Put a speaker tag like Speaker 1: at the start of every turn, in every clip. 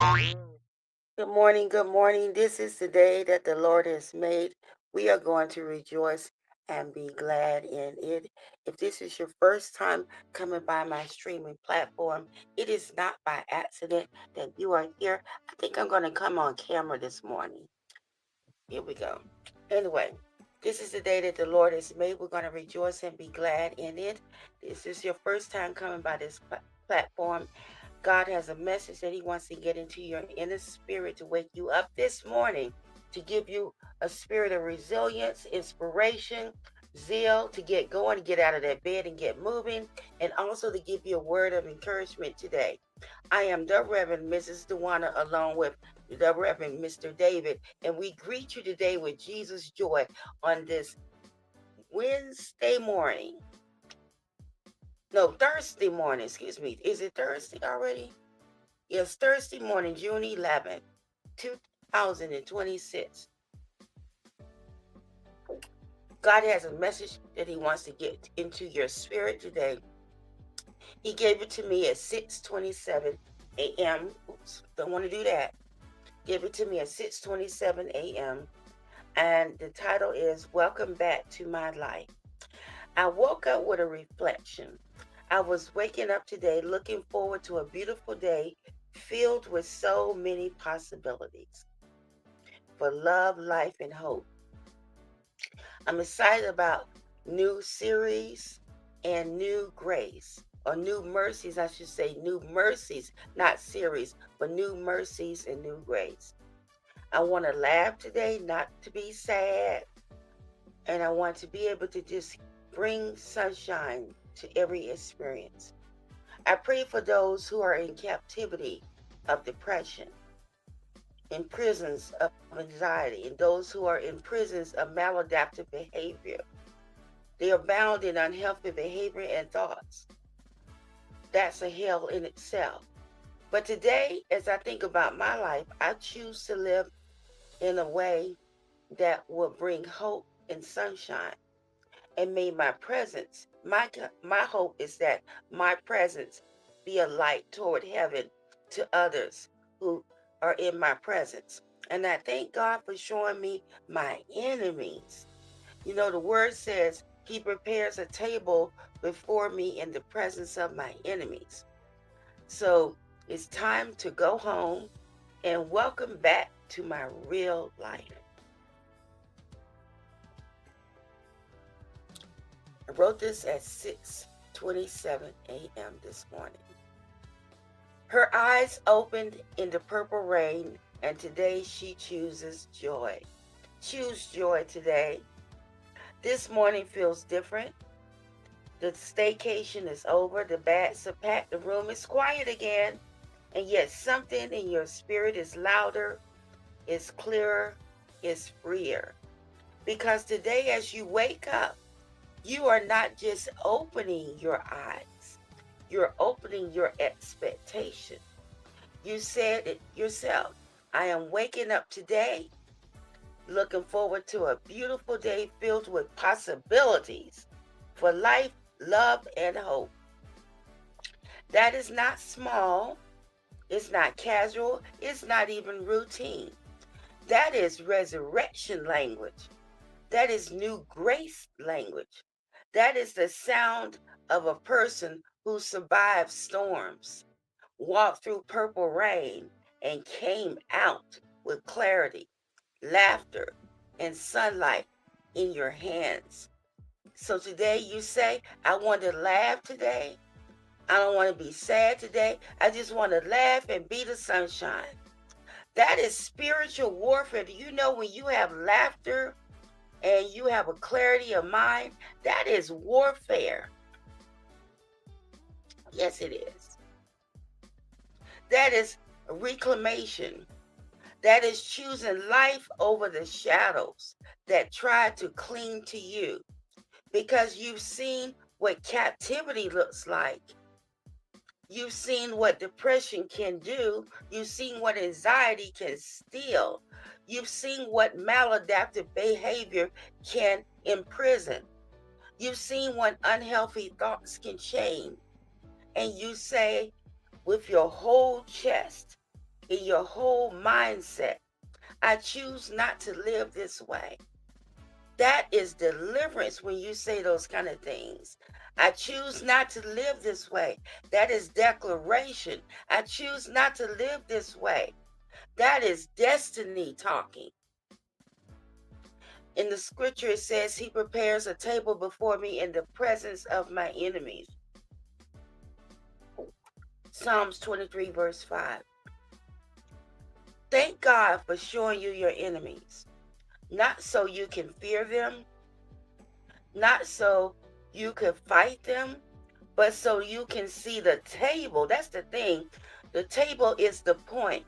Speaker 1: Good morning. Good morning. This is the day that the Lord has made. We are going to rejoice and be glad in it. If this is your first time coming by my streaming platform, it is not by accident that you are here. I think I'm going to come on camera this morning. Here we go. Anyway, this is the day that the Lord has made. We're going to rejoice and be glad in it. This is your first time coming by this platform. God has a message that He wants to get into your inner spirit to wake you up this morning, to give you a spirit of resilience, inspiration, zeal to get going, to get out of that bed and get moving, and also to give you a word of encouragement today. I am the Reverend Mrs. Dewana, along with the Reverend Mr. David, and we greet you today with Jesus' joy on this Wednesday morning. No, Thursday morning, excuse me. Is it Thursday already? Yes, Thursday morning, June 11th, 2026. God has a message that He wants to get into your spirit today. He gave it to me at 6:27 a.m. Oops, don't want to do that. Give it to me at 6:27 a.m. And the title is Welcome Back to My Life. I woke up with a reflection. I was waking up today looking forward to a beautiful day filled with so many possibilities for love, life, and hope. I'm excited about new series and new grace, or new mercies, I should say, new mercies, not series, but new mercies and new grace. I want to laugh today, not to be sad, and I want to be able to just bring sunshine to every experience. I pray for those who are in captivity of depression, in prisons of anxiety, and those who are in prisons of maladaptive behavior. They are bound in unhealthy behavior and thoughts. That's a hell in itself. But today, as I think about my life, I choose to live in a way that will bring hope and sunshine. And may my presence, my hope is that my presence be a light toward heaven to others who are in my presence. And I thank God for showing me my enemies. You know, the word says He prepares a table before me in the presence of my enemies. So it's time to go home and welcome back to my real life. I wrote this at 6:27 a.m. this morning. Her eyes opened in the purple rain, and today she chooses joy. Choose joy today. This morning feels different. The staycation is over. The bags are packed. The room is quiet again. And yet something in your spirit is louder, is clearer, is freer. Because today, as you wake up, you are not just opening your eyes, you're opening your expectation. You said it yourself. I am waking up today, looking forward to a beautiful day filled with possibilities for life, love, and hope. That is not small. It's not casual. It's not even routine. That is resurrection language. That is new grace language. That is the sound of a person who survived storms, walked through purple rain, and came out with clarity, laughter, and sunlight in your hands. So today you say, I want to laugh today. I don't want to be sad today. I just want to laugh and be the sunshine. That is spiritual warfare. Do you know when you have laughter and you have a clarity of mind, that is warfare. Yes, it is. That is reclamation. That is choosing life over the shadows that try to cling to you because you've seen what captivity looks like. You've seen what depression can do. You've seen what anxiety can steal. You've seen what maladaptive behavior can imprison. You've seen what unhealthy thoughts can change. And you say with your whole chest, in your whole mindset. I choose not to live this way. That is deliverance when you say those kind of things. I choose not to live this way. That is declaration. I choose not to live this way. That is destiny talking. In the scripture, it says, He prepares a table before me in the presence of my enemies. Psalms 23, verse 5. Thank God for showing you your enemies, not so you can fear them, not so you can fight them, but so you can see the table. That's the thing. The table is the point.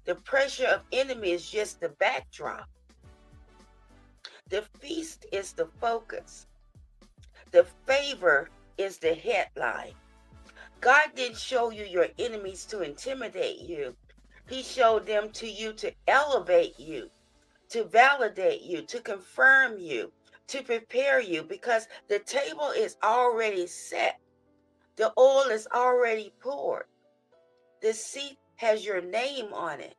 Speaker 1: The pressure of enemy is just the backdrop. The feast is the focus. The favor is the headline. God didn't show you your enemies to intimidate you. He showed them to you to elevate you, to validate you, to confirm you, to prepare you, because the table is already set. The oil is already poured. The seat has your name on it.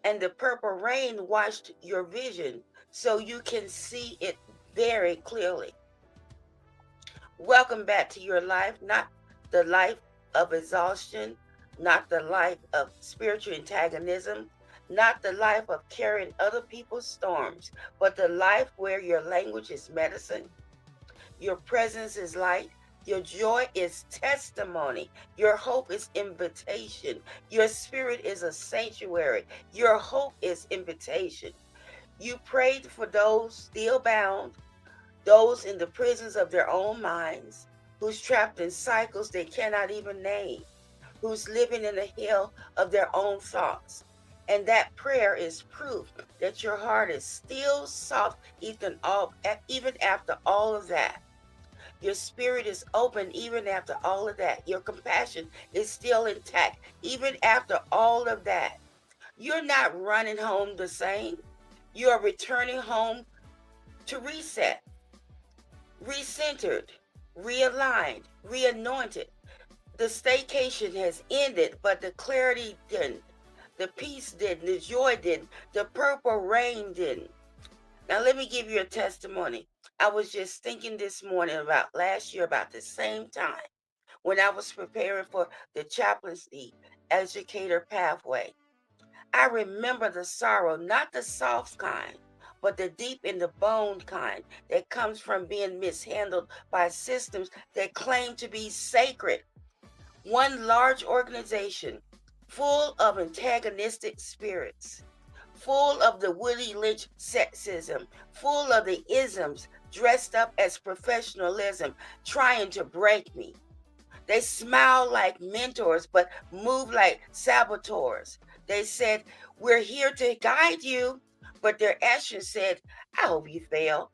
Speaker 1: And the purple rain washed your vision so you can see it very clearly. Welcome back to your life, not the life of exhaustion, not the life of spiritual antagonism, not the life of carrying other people's storms, but the life where your language is medicine, your presence is light, your joy is testimony, your hope is invitation, your spirit is a sanctuary, your hope is invitation. You prayed for those still bound, those in the prisons of their own minds, who's trapped in cycles they cannot even name, who's living in the hell of their own thoughts. And that prayer is proof that your heart is still soft even after all of that. Your spirit is open even after all of that. Your compassion is still intact even after all of that. You're not running home the same. You are returning home to reset, recentered, realigned, reanointed. The staycation has ended, but the clarity didn't. The peace didn't. The joy didn't. The purple rain didn't. Now, let me give you a testimony. I was just thinking this morning about last year, about the same time, when I was preparing for the chaplaincy educator pathway. I remember the sorrow, not the soft kind, but the deep in the bone kind that comes from being mishandled by systems that claim to be sacred. One large organization full of antagonistic spirits, full of the Willie Lynch sexism, full of the isms dressed up as professionalism, trying to break me. They smile like mentors, but move like saboteurs. They said, We're here to guide you, but their actions said, I hope you fail.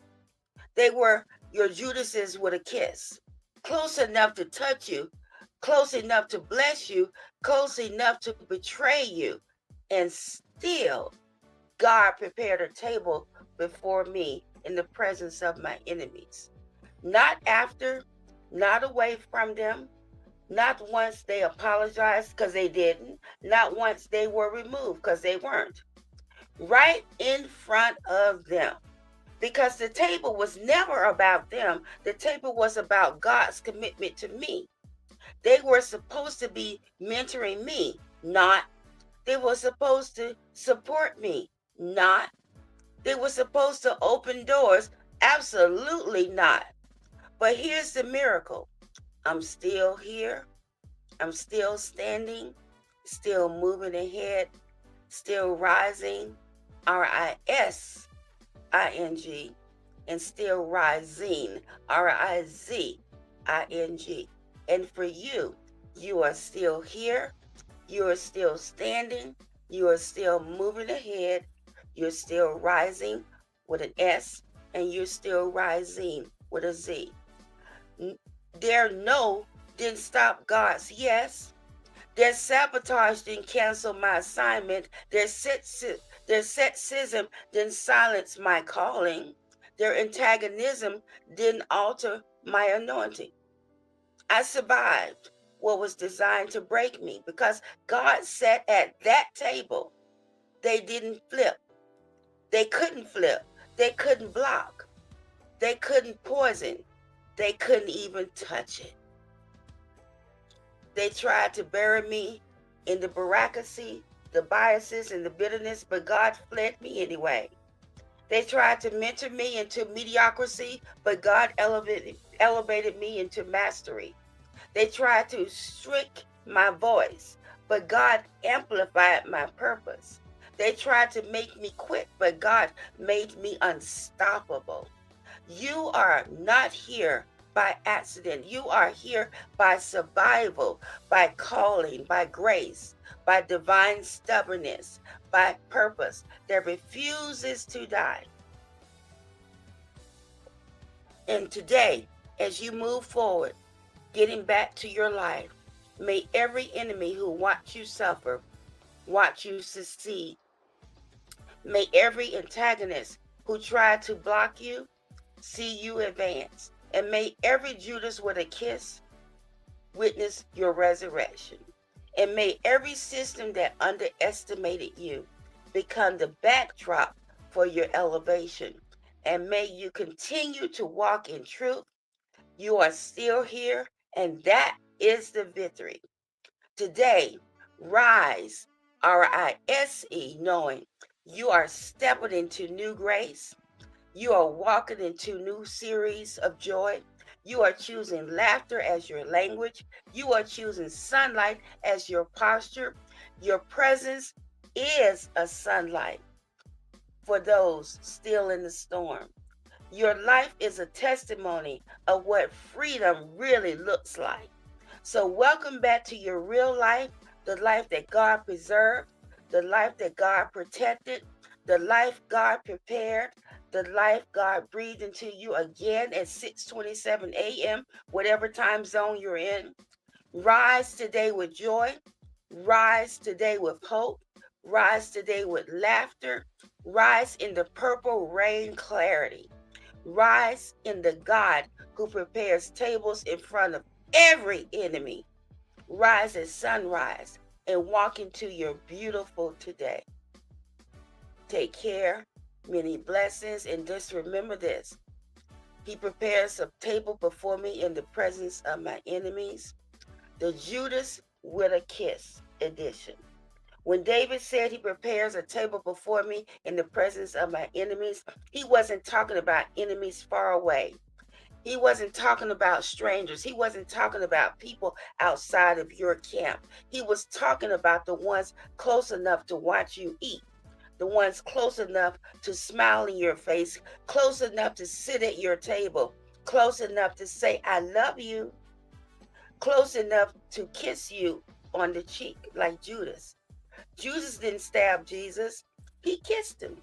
Speaker 1: They were your Judases with a kiss, close enough to touch you, close enough to bless you, close enough to betray you. And still, God prepared a table before me in the presence of my enemies. Not after, not away from them, not once they apologized because they didn't, not once they were removed because they weren't. Right in front of them. Because the table was never about them, the table was about God's commitment to me. They were supposed to be mentoring me, not. They were supposed to support me, not. They were supposed to open doors, absolutely not. But here's the miracle. I'm still here. I'm still standing, still moving ahead, still rising, RISING, and still rising, RIZING. And for you, you are still here, you are still standing, you are still moving ahead, you're still rising with an S, and you're still rising with a Z. Their no didn't stop God's yes. Their sabotage didn't cancel my assignment. Their sexism didn't silence my calling. Their antagonism didn't alter my anointing. I survived. what was designed to break me, because God sat at that table. They didn't flip. They couldn't flip. They couldn't block. They couldn't poison. They couldn't even touch it. They tried to bury me in the bureaucracy, the biases, and the bitterness, but God fled me anyway. They tried to mentor me into mediocrity, but God elevated me into mastery. They tried to shrink my voice, but God amplified my purpose. They tried to make me quit, but God made me unstoppable. You are not here by accident. You are here by survival, by calling, by grace, by divine stubbornness, by purpose that refuses to die. And today, as you move forward, getting back to your life, may every enemy who watch you suffer, watch you succeed. May every antagonist who tried to block you see you advance. And may every Judas with a kiss witness your resurrection. And may every system that underestimated you become the backdrop for your elevation. And may you continue to walk in truth. You are still here, and that is the victory. Today, rise, RISE, knowing you are stepping into new grace. You are walking into new series of joy. You are choosing laughter as your language. You are choosing sunlight as your posture. Your presence is a sunlight for those still in the storm. Your life is a testimony of what freedom really looks like. So welcome back to your real life, the life that God preserved, the life that God protected, the life God prepared, the life God breathed into you again at 6:27 a.m., whatever time zone you're in. Rise today with joy. Rise today with hope. Rise today with laughter. Rise in the purple rain clarity. Rise in the God who prepares tables in front of every enemy. Rise at sunrise and walk into your beautiful today. Take care, many blessings, and just remember this. He prepares a table before me in the presence of my enemies. The Judas with a kiss edition. When David said he prepares a table before me in the presence of my enemies, he wasn't talking about enemies far away. He wasn't talking about strangers. He wasn't talking about people outside of your camp. He was talking about the ones close enough to watch you eat, the ones close enough to smile in your face, close enough to sit at your table, close enough to say, I love you, close enough to kiss you on the cheek like Judas. Judas didn't stab Jesus. He kissed him.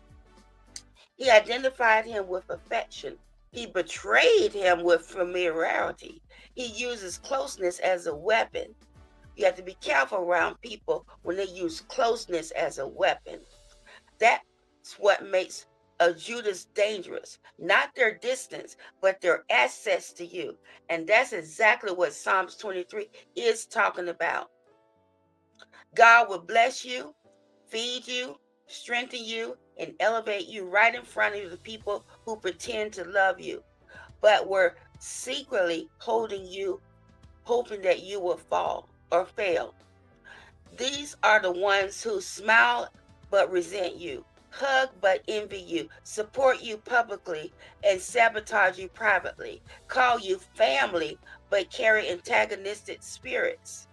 Speaker 1: He identified him with affection. He betrayed him with familiarity. He uses closeness as a weapon. You have to be careful around people when they use closeness as a weapon. That's what makes a Judas dangerous. Not their distance, but their access to you. And that's exactly what Psalms 23 is talking about. God will bless you, feed you, strengthen you, and elevate you right in front of the people who pretend to love you, but were secretly holding you, hoping that you will fall or fail. These are the ones who smile but resent you, hug but envy you, support you publicly and sabotage you privately, call you family but carry antagonistic spirits.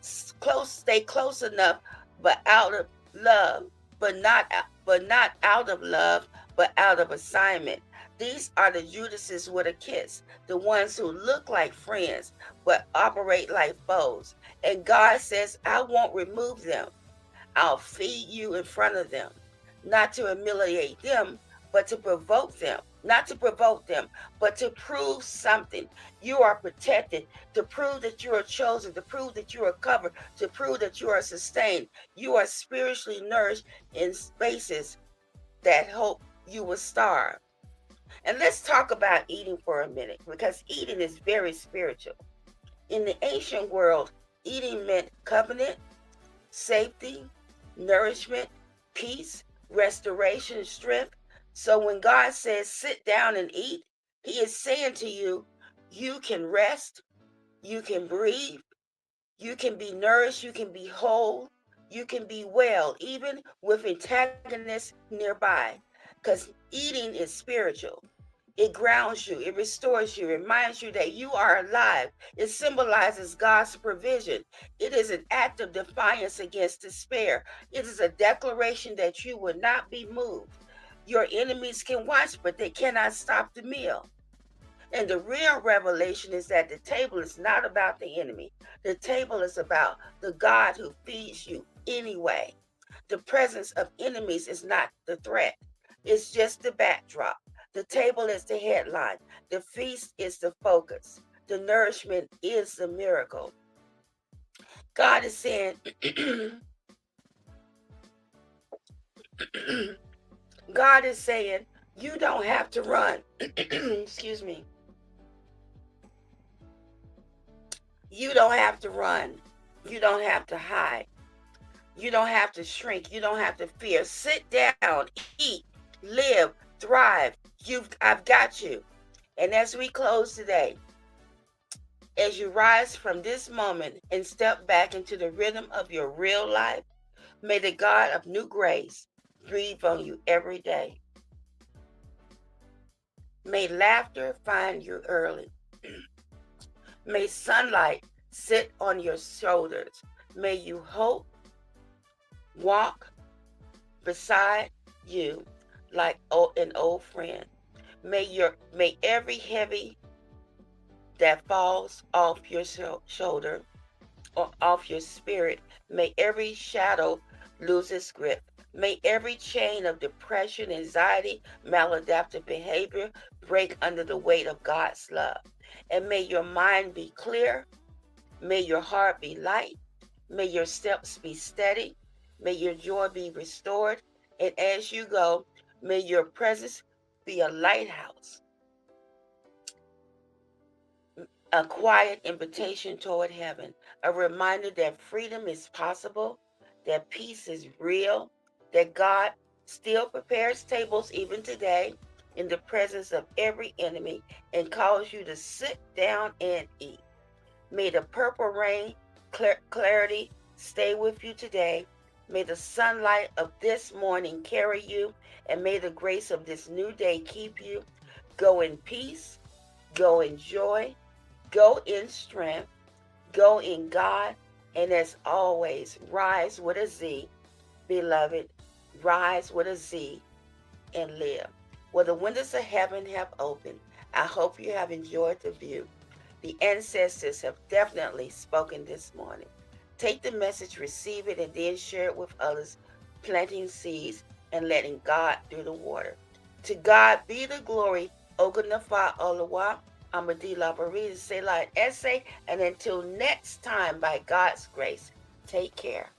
Speaker 1: Stay close enough but out of love, but not out of love, but out of assignment. These are the Judases with a kiss, the ones who look like friends but operate like foes. And God says, I won't remove them. I'll feed you in front of them, not to humiliate them, but to provoke them. Not to provoke them, but to prove something. You are protected, to prove that you are chosen, to prove that you are covered, to prove that you are sustained. You are spiritually nourished in spaces that hope you will starve. And let's talk about eating for a minute, because eating is very spiritual. In the ancient world, eating meant covenant, safety, nourishment, peace, restoration, strength. So when God says sit down and eat, he is saying to you, you can rest, you can breathe, you can be nourished, you can be whole, you can be well, even with antagonists nearby. Because eating is spiritual. It grounds you, it restores you, reminds you that you are alive. It symbolizes God's provision. It is an act of defiance against despair. It is a declaration that you will not be moved. Your enemies can watch, but they cannot stop the meal. And the real revelation is that the table is not about the enemy. The table is about the God who feeds you anyway. The presence of enemies is not the threat, it's just the backdrop. The table is the headline, the feast is the focus, the nourishment is the miracle. God is saying, God is saying, you don't have to run. Excuse me. You don't have to run. You don't have to hide. You don't have to shrink. You don't have to fear. Sit down, eat, live, thrive. I've got you. And as we close today, as you rise from this moment and step back into the rhythm of your real life, may the God of new grace breathe on you every day. May laughter find you early. May sunlight sit on your shoulders. May you hope, walk beside you like an old friend. May every heavy that falls off your shoulder or off your spirit, may every shadow lose its grip. May every chain of depression, anxiety, maladaptive behavior break under the weight of God's love. And may your mind be clear. May your heart be light. May your steps be steady. May your joy be restored. And as you go, may your presence be a lighthouse, a quiet invitation toward heaven, a reminder that freedom is possible, that peace is real, that God still prepares tables even today in the presence of every enemy and calls you to sit down and eat. May the purple rain, clarity stay with you today. May the sunlight of this morning carry you, and may the grace of this new day keep you. Go in peace, go in joy, go in strength, go in God, and as always, rise with a Z, beloved, rise with a Z and live. Well, the windows of heaven have opened. I hope you have enjoyed the view. The ancestors have definitely spoken this morning. Take the message, receive it, and then share it with others, planting seeds and letting God do the water. To God be the glory. Oganafa Olawa, Amadila Barita, Selah Essay, and until next time, by God's grace, take care.